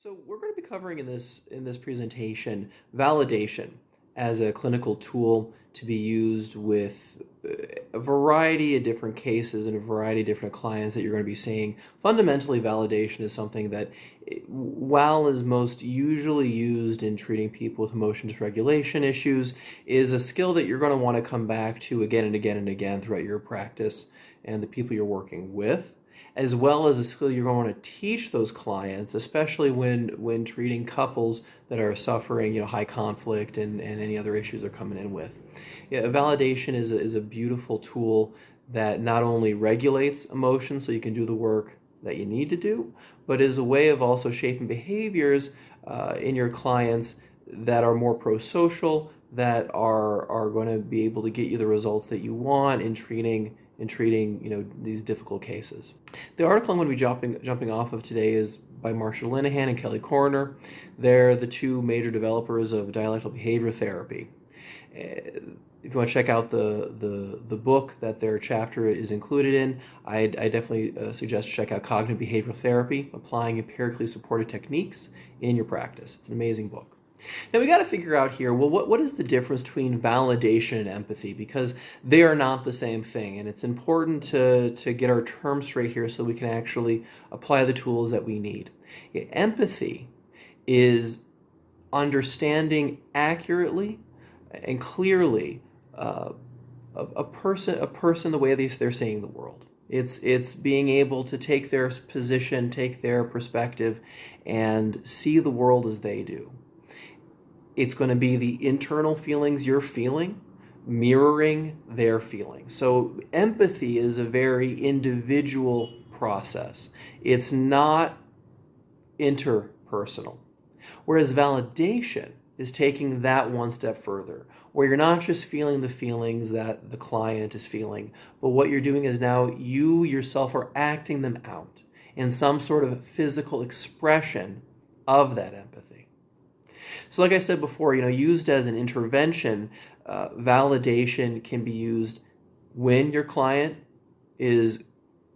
So we're going to be covering in this presentation validation as a clinical tool to be used with a variety of different cases and a variety of different clients that you're going to be seeing. Fundamentally, validation is something that, while is most usually used in treating people with emotion dysregulation issues, is a skill that you're going to want to come back to again and again and again throughout your practice and the people you're working with, as well as a skill you're going to want to teach those clients, especially when treating couples that are suffering, high conflict and any other issues they're coming in with. Yeah, validation is a beautiful tool that not only regulates emotion so you can do the work that you need to do, but is a way of also shaping behaviors in your clients that are more pro-social, that are going to be able to get you the results that you want in treating these difficult cases. The article I'm going to be jumping off of today is by Marsha Linehan and Koerner. They're the two major developers of dialectical behavior therapy. If you want to check out the book that their chapter is included in, I definitely suggest check out Cognitive Behavioral Therapy, Applying Empirically Supported Techniques in Your Practice. It's an amazing book. Now we got to figure out here, well, what is the difference between validation and empathy? Because they are not the same thing, and it's important to get our terms straight here so we can actually apply the tools that we need. Empathy is understanding accurately and clearly a person the way they're seeing the world. It's being able to take their position, take their perspective, and see the world as they do. It's going to be the internal feelings you're feeling, mirroring their feelings. So empathy is a very individual process. It's not interpersonal. Whereas validation is taking that one step further, where you're not just feeling the feelings that the client is feeling, but what you're doing is now you yourself are acting them out in some sort of physical expression of that empathy. So like I said before, used as an intervention, validation can be used when your client is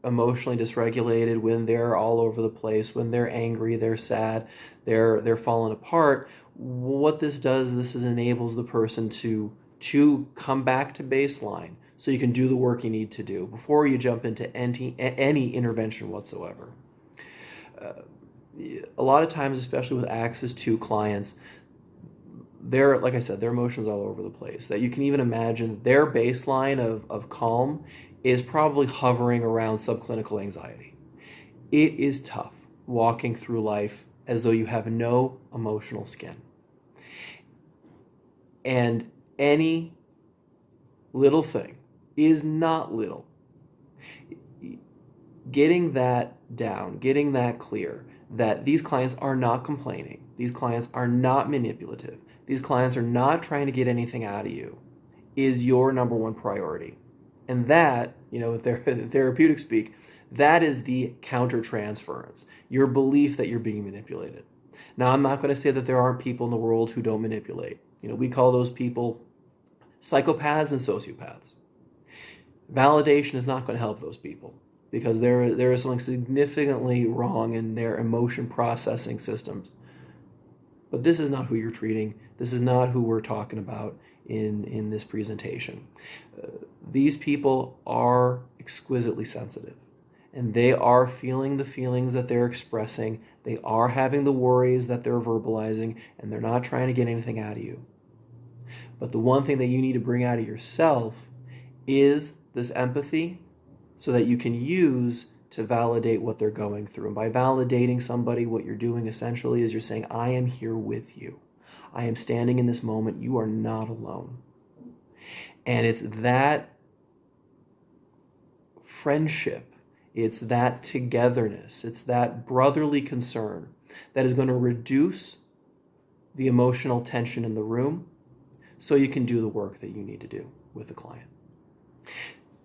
emotionally dysregulated, when they're all over the place, when they're angry, they're sad, they're falling apart. What this does, enables the person to come back to baseline so you can do the work you need to do before you jump into any intervention whatsoever. A lot of times, especially with access to clients, like I said, their emotions all over the place. That you can even imagine their baseline of calm is probably hovering around subclinical anxiety. It is tough walking through life as though you have no emotional skin. And any little thing is not little. Getting that down, getting that clear, that these clients are not complaining, these clients are not manipulative, these clients are not trying to get anything out of you, is your number one priority. And that, in therapeutic speak, that is the countertransference, your belief that you're being manipulated. Now, I'm not going to say that there aren't people in the world who don't manipulate. We call those people psychopaths and sociopaths. Validation is not going to help those people because there is something significantly wrong in their emotion processing systems. But this is not who you're treating. This is not who we're talking about in this presentation. These people are exquisitely sensitive, and they are feeling the feelings that they're expressing. They are having the worries that they're verbalizing, and they're not trying to get anything out of you. But the one thing that you need to bring out of yourself is this empathy so that you can use to validate what they're going through. And by validating somebody, what you're doing essentially is you're saying, I am here with you. I am standing in this moment. You are not alone. And it's that friendship, it's that togetherness, it's that brotherly concern that is going to reduce the emotional tension in the room so you can do the work that you need to do with the client.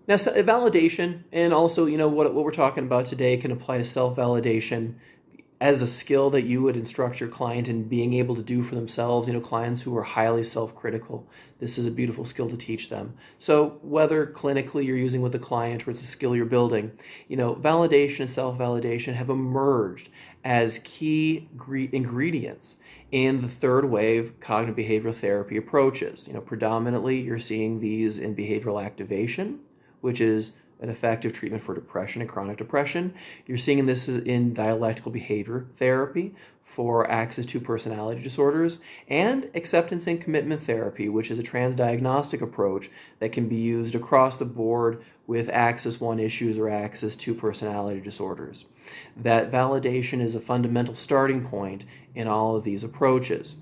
Now, validation, and also, what we're talking about today can apply to self-validation. as a skill that you would instruct your client in being able to do for themselves. Clients who are highly self-critical, this is a beautiful skill to teach them. So whether clinically you're using with the client or it's a skill you're building, validation and self-validation have emerged as key ingredients in the third wave cognitive behavioral therapy approaches. Predominantly you're seeing these in behavioral activation, which is an effective treatment for depression and chronic depression. You're seeing this in dialectical behavior therapy for Axis 2 personality disorders, and acceptance and commitment therapy, which is a transdiagnostic approach that can be used across the board with Axis 1 issues or Axis 2 personality disorders. That validation is a fundamental starting point in all of these approaches.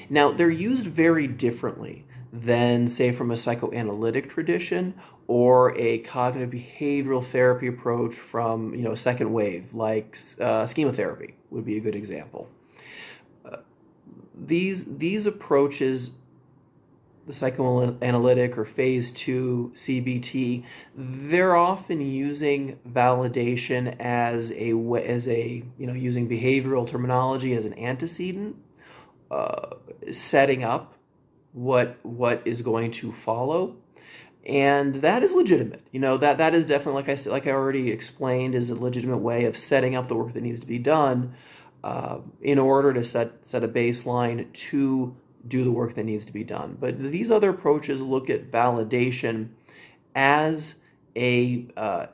Now, they're used very differently than, say, from a psychoanalytic tradition or a cognitive behavioral therapy approach from, a second wave, like schema therapy would be a good example. These approaches, the psychoanalytic or phase 2 CBT, they're often using validation as using behavioral terminology as an antecedent, setting up what is going to follow. And that is legitimate. That is definitely, like I already explained, is a legitimate way of setting up the work that needs to be done in order to set a baseline to do the work that needs to be done. But these other approaches look at validation as a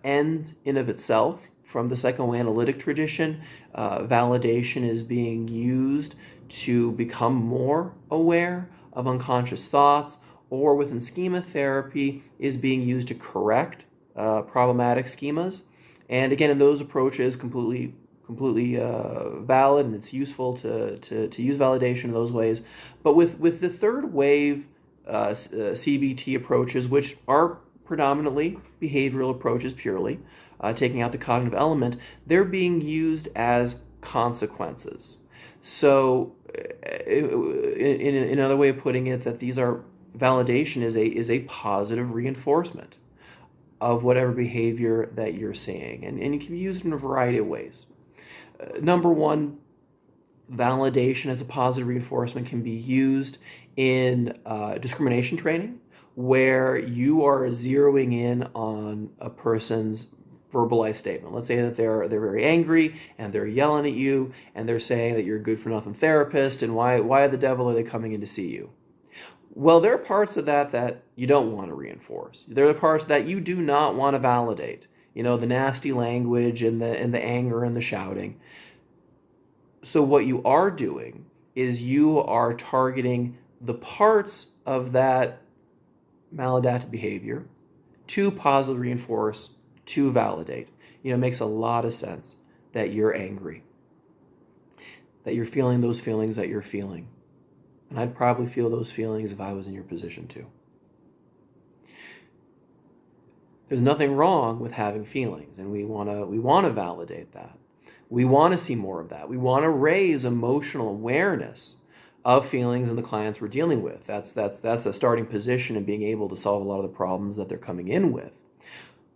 end in of itself. From the psychoanalytic tradition, validation is being used to become more aware of unconscious thoughts, or within schema therapy is being used to correct problematic schemas. And again, in those approaches, completely valid, and it's useful to use validation in those ways. But with the third wave CBT approaches, which are predominantly behavioral approaches purely, taking out the cognitive element, they're being used as consequences. So in another way of putting it, that these are validation is a positive reinforcement of whatever behavior that you're seeing, and it can be used in a variety of ways. Number one, validation as a positive reinforcement can be used in discrimination training, where you are zeroing in on a person's verbalized statement. Let's say that they're very angry and they're yelling at you and they're saying that you're a good-for-nothing therapist, and why the devil are they coming in to see you? Well, there are parts of that you don't want to reinforce. There are parts that you do not want to validate. The nasty language and the anger and the shouting. So what you are doing is you are targeting the parts of that maladaptive behavior to positively reinforce, to validate. It makes a lot of sense that you're angry, that you're feeling those feelings that you're feeling. And I'd probably feel those feelings if I was in your position too. There's nothing wrong with having feelings, and we want to validate that. We want to see more of that. We want to raise emotional awareness of feelings in the clients we're dealing with. That's a starting position in being able to solve a lot of the problems that they're coming in with.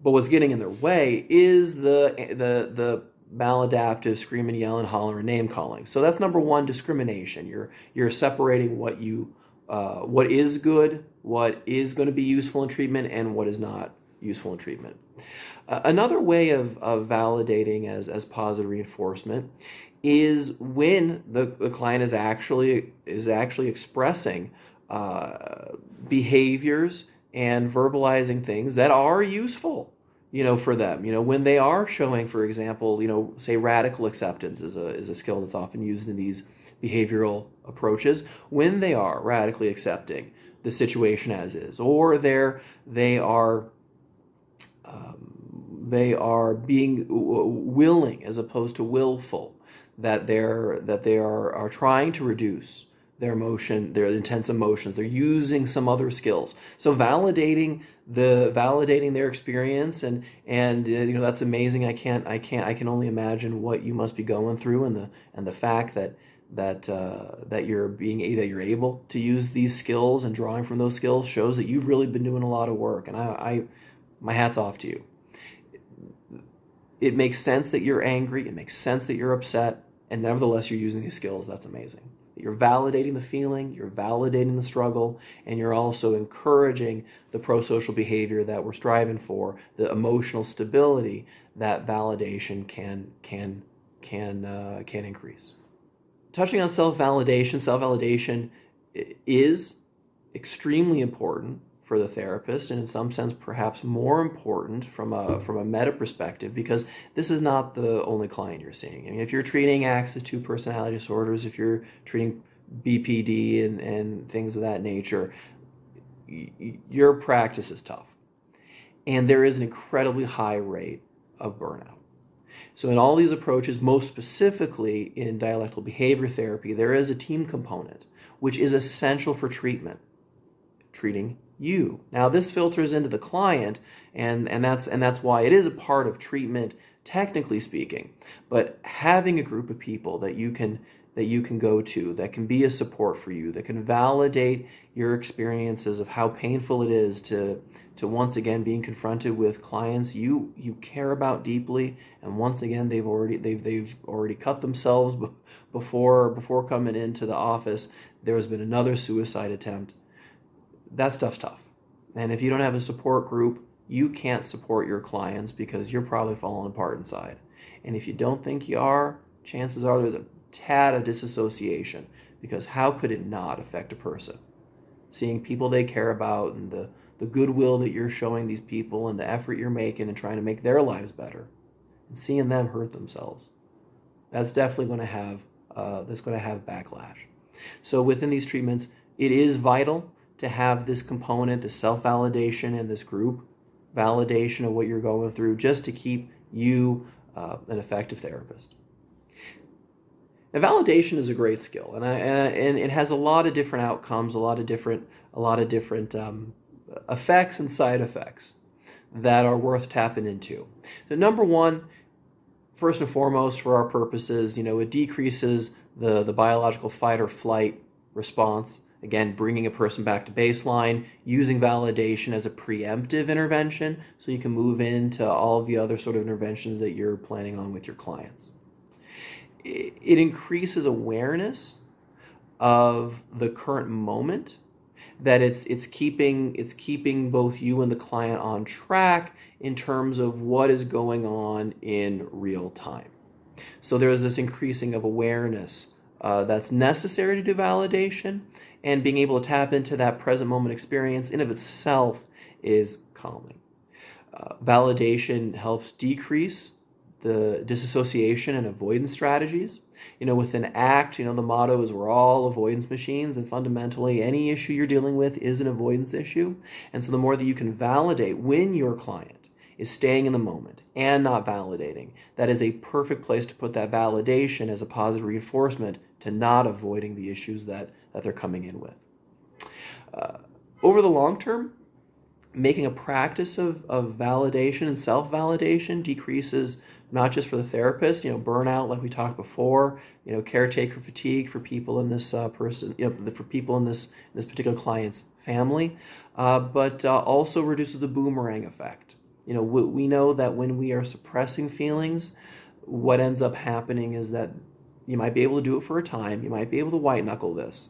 But what's getting in their way is the maladaptive screaming, yelling, hollering, name calling. So that's number one, discrimination. You're separating what is good, what is going to be useful in treatment, and what is not useful in treatment. Another way of validating as positive reinforcement is when the client is actually expressing behaviors and verbalizing things that are useful, for them. When they are showing, for example, say radical acceptance is a skill that's often used in these behavioral approaches. When they are radically accepting the situation as is, or they are being willing as opposed to willful, that they are trying to reduce their their intense emotions. They're using some other skills. So validating their experience, and that's amazing. I can only imagine what you must be going through, and the fact that you're able to use these skills and drawing from those skills shows that you've really been doing a lot of work, and my hat's off to you. It makes sense that you're angry, it makes sense that you're upset, and nevertheless you're using these skills. That's amazing. You're validating the feeling, you're validating the struggle, and you're also encouraging the pro-social behavior that we're striving for, the emotional stability that validation can increase. Touching on self-validation is extremely important for the therapist, and in some sense perhaps more important from a meta perspective, because this is not the only client you're seeing. I mean, if you're treating Axis 2 personality disorders, if you're treating BPD and things of that nature, your practice is tough. And there is an incredibly high rate of burnout. So in all these approaches, most specifically in dialectical behavior therapy, there is a team component, which is essential for treating you. Now this filters into the client, and that's why it is a part of treatment, technically speaking. But having a group of people that you can go to, that can be a support for you, that can validate your experiences of how painful it is to once again being confronted with clients you care about deeply, and once again they've already cut themselves before coming into the office. There's been another suicide attempt. That stuff's tough. And if you don't have a support group, you can't support your clients because you're probably falling apart inside. And if you don't think you are, chances are there's a tad of disassociation, because how could it not affect a person? Seeing people they care about, and the goodwill that you're showing these people, and the effort you're making and trying to make their lives better, and seeing them hurt themselves, that's definitely going to have backlash. So within these treatments, it is vital to have this component, this self-validation and this group validation of what you're going through, just to keep you an effective therapist. Now, validation is a great skill, and it has a lot of different outcomes, a lot of different effects and side effects that are worth tapping into. So number one, first and foremost, for our purposes, it decreases the biological fight or flight response. Again, bringing a person back to baseline, using validation as a preemptive intervention, so you can move into all of the other sort of interventions that you're planning on with your clients. It increases awareness of the current moment, that it's keeping both you and the client on track in terms of what is going on in real time. So there's this increasing of awareness that's necessary to do validation, and being able to tap into that present moment experience in of itself is calming. Validation helps decrease the disassociation and avoidance strategies. Within ACT, the motto is we're all avoidance machines, and fundamentally any issue you're dealing with is an avoidance issue. And so the more that you can validate when your client is staying in the moment and not validating, that is a perfect place to put that validation as a positive reinforcement to not avoiding the issues that they're coming in with. Over the long term, making a practice of validation and self-validation decreases, not just for the therapist, burnout, like we talked before, caretaker fatigue for people in this for people in this particular client's family, but also reduces the boomerang effect. We know that when we are suppressing feelings, what ends up happening is that you might be able to do it for a time, you might be able to white knuckle this,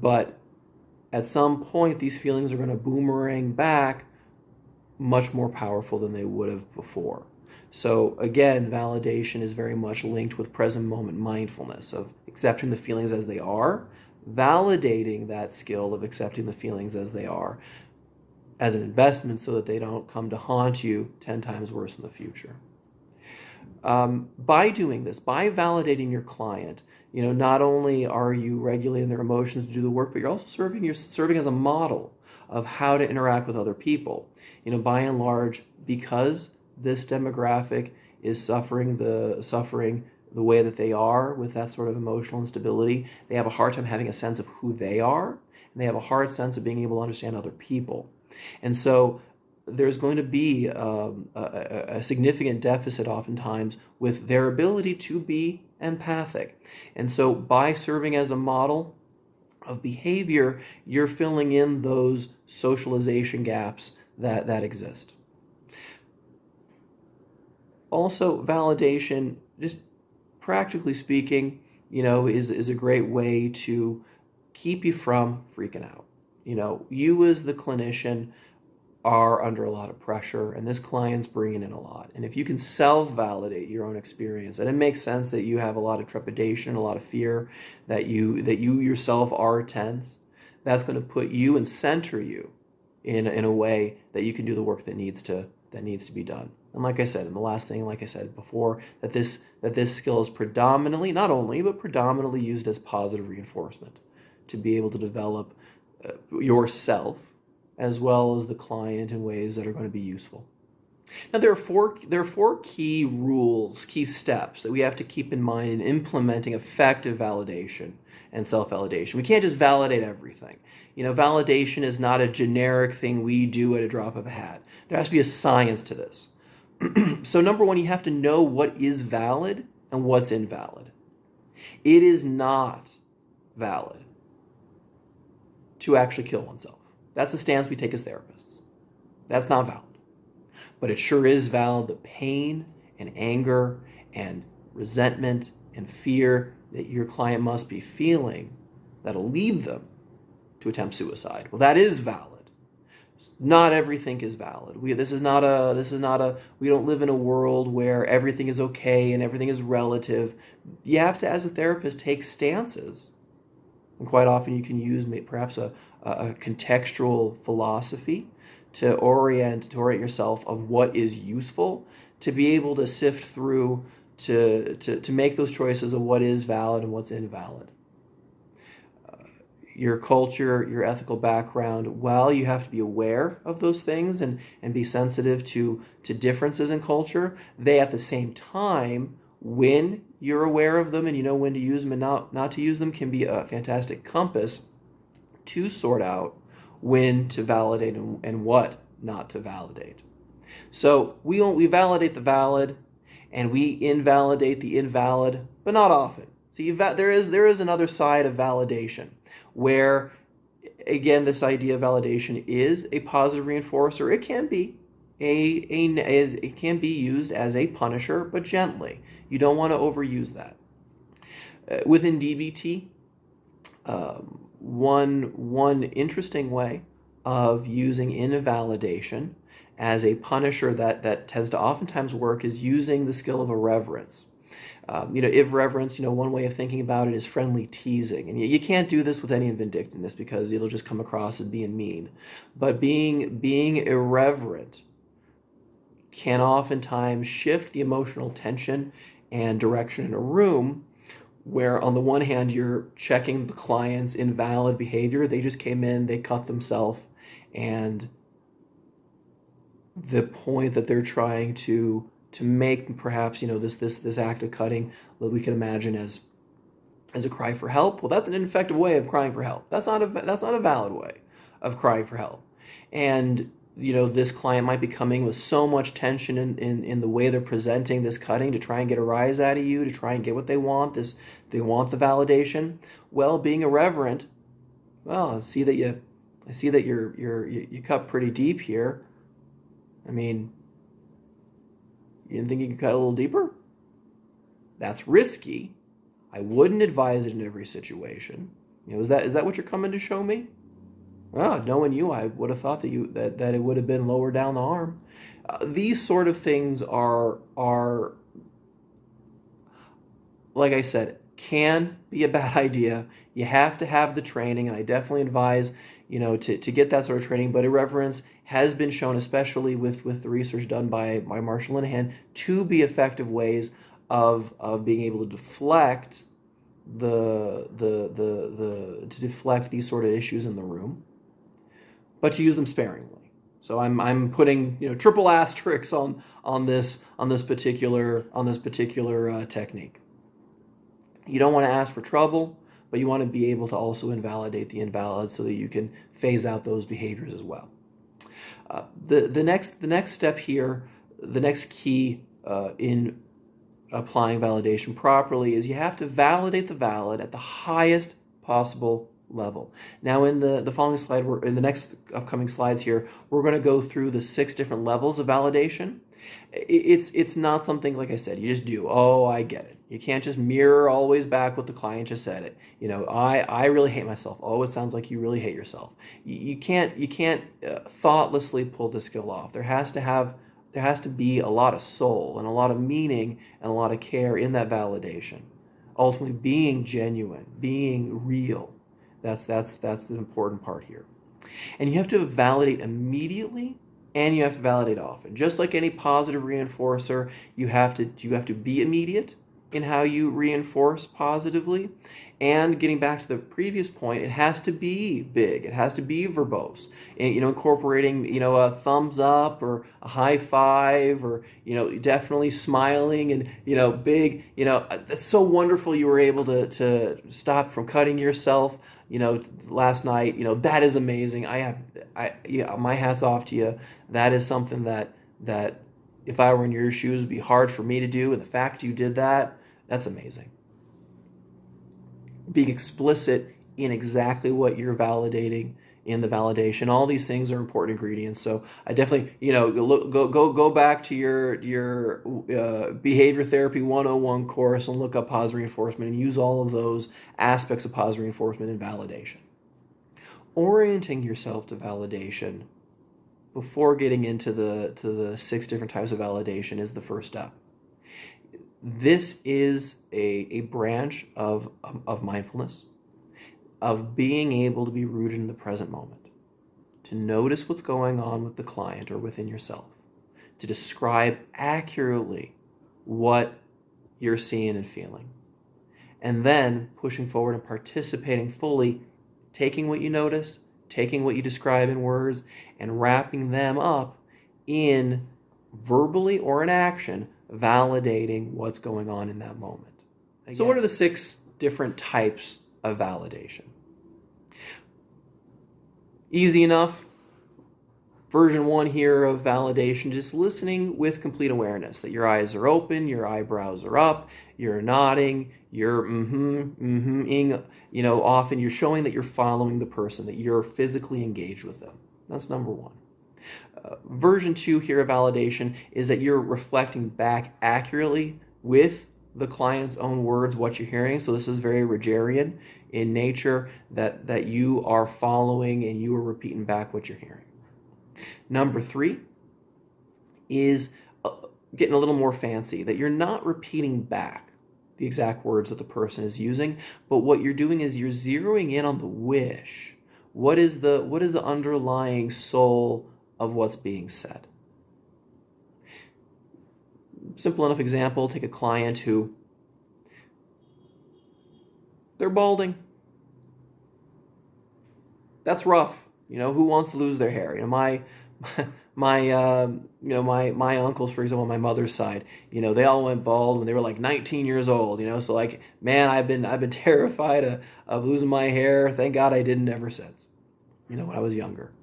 but at some point these feelings are going to boomerang back much more powerful than they would have before. So again, validation is very much linked with present moment mindfulness, of accepting the feelings as they are, validating that skill of accepting the feelings as they are as an investment so that they don't come to haunt you 10 times worse in the future. By doing this, by validating your client, not only are you regulating their emotions to do the work, but you're also serving as a model of how to interact with other people. By and large, because this demographic is suffering the way that they are with that sort of emotional instability, they have a hard time having a sense of who they are, and they have a hard sense of being able to understand other people. And so there's going to be a significant deficit oftentimes with their ability to be empathic. And so by serving as a model of behavior, you're filling in those socialization gaps that exist. Also, validation, just practically speaking, is a great way to keep you from freaking out. You as the clinician are under a lot of pressure, and this client's bringing in a lot. And if you can self-validate your own experience, and it makes sense that you have a lot of trepidation, a lot of fear, that you yourself are tense, that's going to put you and center you in a way that you can do the work that needs to be done. And like I said, and the last thing, like I said before, that this skill is predominantly, not only, but predominantly used as positive reinforcement to be able to develop yourself as well as the client in ways that are going to be useful. Now, there are four key rules, key steps that we have to keep in mind in implementing effective validation and self-validation. We can't just validate everything. Validation is not a generic thing we do at a drop of a hat. There has to be a science to this. So number one, you have to know what is valid and what's invalid. It is not valid to actually kill oneself. That's a stance we take as therapists. That's not valid. But it sure is valid the pain and anger and resentment and fear that your client must be feeling that'll lead them to attempt suicide. Well, that is valid. Not everything is valid. We don't live in a world where everything is okay and everything is relative. You have to, as a therapist, take stances. And quite often you can use perhaps a contextual philosophy to orient yourself of what is useful, to be able to sift through, to make those choices of what is valid and what's invalid. Your culture, your ethical background, while you have to be aware of those things and be sensitive to differences in culture, they at the same time, when you're aware of them and you know when to use them and not to use them, can be a fantastic compass to sort out when to validate and what not to validate. So we validate the valid and we invalidate the invalid, but not often. See, there is another side of validation where, again, this idea of validation is a positive reinforcer. It can be it can be used as a punisher, but gently. You don't want to overuse that. Within DBT, one interesting way of using invalidation as a punisher that tends to oftentimes work is using the skill of irreverence. Irreverence, one way of thinking about it is friendly teasing. And you can't do this with any vindictiveness because it'll just come across as being mean. But being irreverent can oftentimes shift the emotional tension and direction in a room where on the one hand you're checking the client's invalid behavior. They just came in, they cut themselves, and the point that they're trying to make perhaps this act of cutting that we can imagine as a cry for help. Well, that's an ineffective way of crying for help. That's not a valid way of crying for help. And this client might be coming with so much tension in the way they're presenting this cutting to try and get a rise out of you, to try and get what they want. They want the validation. Well, being irreverent, well, I see that you cut pretty deep here. I mean, you didn't think you could cut a little deeper? That's risky. I wouldn't advise it in every situation. Is that what you're coming to show me? Well, knowing you, I would have thought that it would have been lower down the arm. These sort of things are like I said, can be a bad idea. You have to have the training, and I definitely advise to get that sort of training. But irreverence has been shown, especially with the research done by Marsha and Linehan, to be effective ways of being able to deflect to deflect these sort of issues in the room, but to use them sparingly. So I'm putting triple asterisks on this particular technique. You don't want to ask for trouble, but you want to be able to also invalidate the invalid so that you can phase out those behaviors as well. The next step here, the next key in applying validation properly is you have to validate the valid at the highest possible level. Now, in the following slide, in the next upcoming slides here, we're going to go through the 6 different levels of validation, It's not something, like I said, you just do. Oh, I get it. You can't just mirror always back what the client just said it. I really hate myself. Oh, it sounds like you really hate yourself. You can't thoughtlessly pull the skill off. There has to be a lot of soul and a lot of meaning and a lot of care in that validation. Ultimately, being genuine, being real. That's the important part here. And you have to validate immediately, and you have to validate often. Just like any positive reinforcer, you have to be immediate in how you reinforce positively. And getting back to the previous point, it has to be big. It has to be verbose. And, incorporating, a thumbs up or a high five, or, definitely smiling and, big, that's so wonderful you were able to stop from cutting yourself, last night. That is amazing. My hat's off to you. That is something that if I were in your shoes would be hard for me to do. And the fact you did that, that's amazing. Being explicit in exactly what you're validating in the validation. All these things are important ingredients. So I definitely, go back to your Behavior Therapy 101 course and look up positive reinforcement and use all of those aspects of positive reinforcement and validation. Orienting yourself to validation before getting into the 6 different types of validation is the first step. This is a branch of mindfulness, of being able to be rooted in the present moment, to notice what's going on with the client or within yourself, to describe accurately what you're seeing and feeling, and then pushing forward and participating fully, taking what you notice, taking what you describe in words, and wrapping them up in verbally or in action, validating what's going on in that moment. Again, so what are the 6 different types of validation? Easy enough. Version 1 here of validation, just listening with complete awareness, that your eyes are open, your eyebrows are up, you're nodding, you're often you're showing that you're following the person, that you're physically engaged with them. That's number 1. Version 2 here of validation is that you're reflecting back accurately with the client's own words what you're hearing. So this is very Rogerian in nature, that you are following and you are repeating back what you're hearing. Number 3 is getting a little more fancy, that you're not repeating back the exact words that the person is using, but what you're doing is you're zeroing in on the wish. What is the underlying soul of what's being said? Simple enough example, take a client who, they're balding. That's rough. Who wants to lose their hair? My uncles, for example, on my mother's side, they all went bald when they were like 19 years old, so like, man, I've been terrified of losing my hair. Thank God I didn't ever since, when I was younger.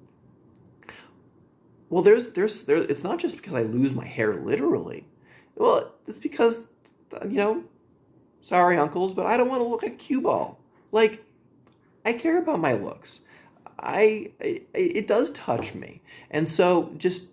Well, there's it's not just because I lose my hair literally. Well, it's because, sorry, uncles, but I don't want to look like a cue ball. Like, I care about my looks. It does touch me. And so just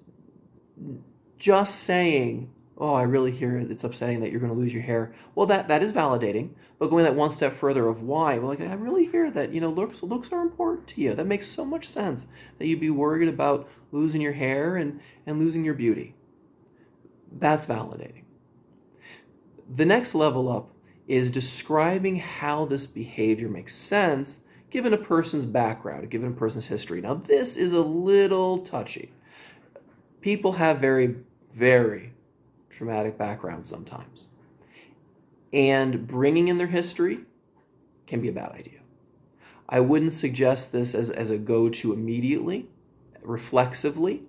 saying, oh, I really hear it's upsetting that you're going to lose your hair. Well, that is validating, but going that one step further of why, well, like, I really hear that, looks are important to you. That makes so much sense that you'd be worried about losing your hair and losing your beauty. That's validating. The next level up is describing how this behavior makes sense given a person's background, given a person's history. Now, this is a little touchy. People have very, very traumatic backgrounds sometimes. And bringing in their history can be a bad idea. I wouldn't suggest this as a go-to immediately, reflexively.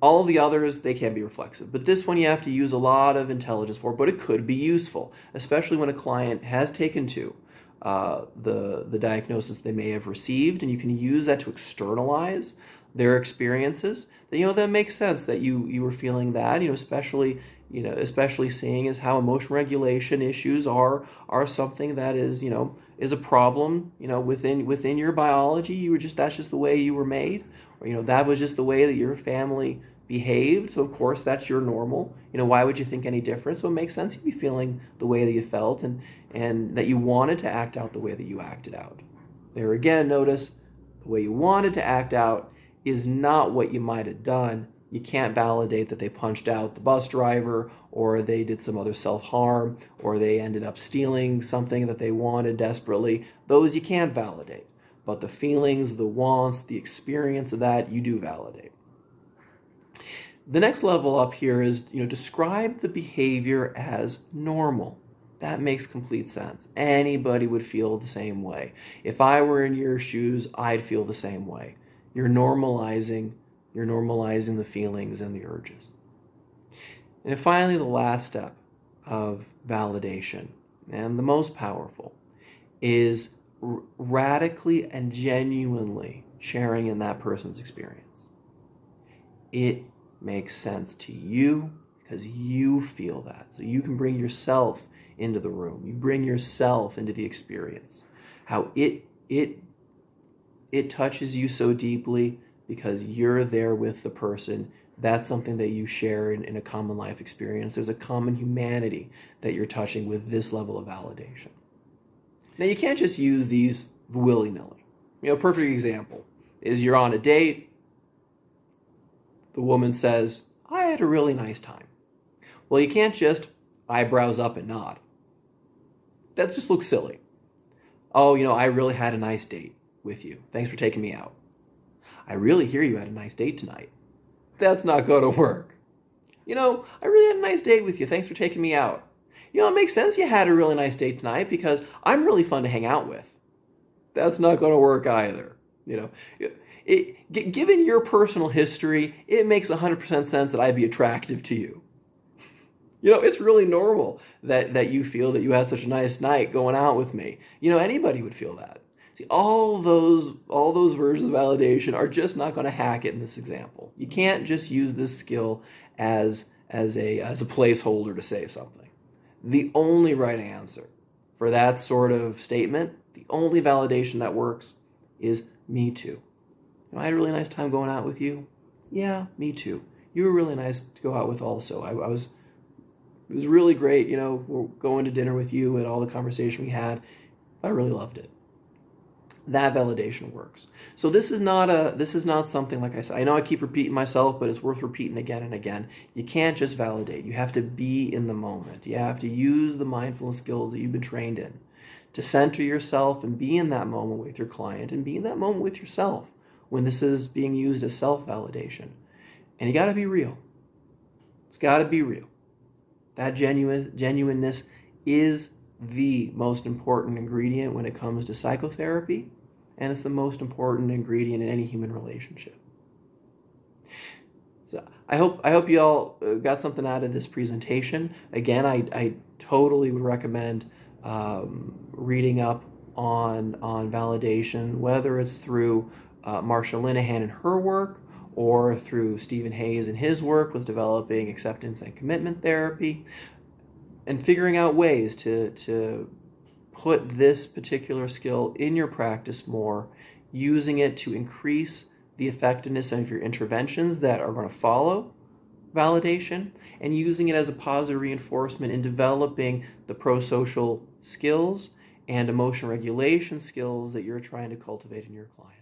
All the others, they can be reflexive. But this one you have to use a lot of intelligence for, but it could be useful, especially when a client has taken to the diagnosis they may have received, and you can use that to externalize their experiences. That makes sense that you were feeling that, especially seeing as how emotion regulation issues are something that is a problem, within your biology. That's just the way you were made, or that was just the way that your family behaved. So of course that's your normal. Why would you think any different? So it makes sense you'd be feeling the way that you felt, and that you wanted to act out the way that you acted out. There again, notice the way you wanted to act out is not what you might have done. You can't validate that they punched out the bus driver, or they did some other self-harm, or they ended up stealing something that they wanted desperately. Those you can't validate. But the feelings, the wants, the experience of that, you do validate. The next level up here is, describe the behavior as normal. That makes complete sense. Anybody would feel the same way. If I were in your shoes, I'd feel the same way. You're normalizing the feelings and the urges. And finally, the last step of validation, and the most powerful, is radically and genuinely sharing in that person's experience. It makes sense to you because you feel that. So you can bring yourself into the room. You bring yourself into the experience. How it touches you so deeply because you're there with the person. That's something that you share in a common life experience. There's a common humanity that you're touching with this level of validation. Now, you can't just use these willy-nilly. A perfect example is you're on a date. The woman says, I had a really nice time. Well, you can't just eyebrows up and nod. That just looks silly. Oh, I really had a nice date with you. Thanks for taking me out. I really hear you had a nice date tonight. That's not going to work. I really had a nice date with you. Thanks for taking me out. It makes sense you had a really nice date tonight because I'm really fun to hang out with. That's not going to work either. Given your personal history, it makes 100% sense that I'd be attractive to you. It's really normal that you feel that you had such a nice night going out with me. Anybody would feel that. See, all those versions of validation are just not going to hack it in this example. You can't just use this skill as a placeholder to say something. The only right answer for that sort of statement, the only validation that works, is me too. I had a really nice time going out with you. Yeah, me too. You were really nice to go out with also. It was really great, we're going to dinner with you and all the conversation we had. I really loved it. That validation works. So this is not something, like I said, I know I keep repeating myself, but it's worth repeating again and again. You can't just validate. You have to be in the moment. You have to use the mindfulness skills that you've been trained in to center yourself and be in that moment with your client and be in that moment with yourself when this is being used as self-validation. And you got to be real. It's got to be real. That genuineness is the most important ingredient when it comes to psychotherapy, and it's the most important ingredient in any human relationship. So I hope you all got something out of this presentation. Again, I totally would recommend reading up on validation, whether it's through Marsha Linehan and her work, or through Stephen Hayes and his work with developing acceptance and commitment therapy, and figuring out ways to put this particular skill in your practice more, using it to increase the effectiveness of your interventions that are going to follow validation, and using it as a positive reinforcement in developing the pro-social skills and emotion regulation skills that you're trying to cultivate in your client.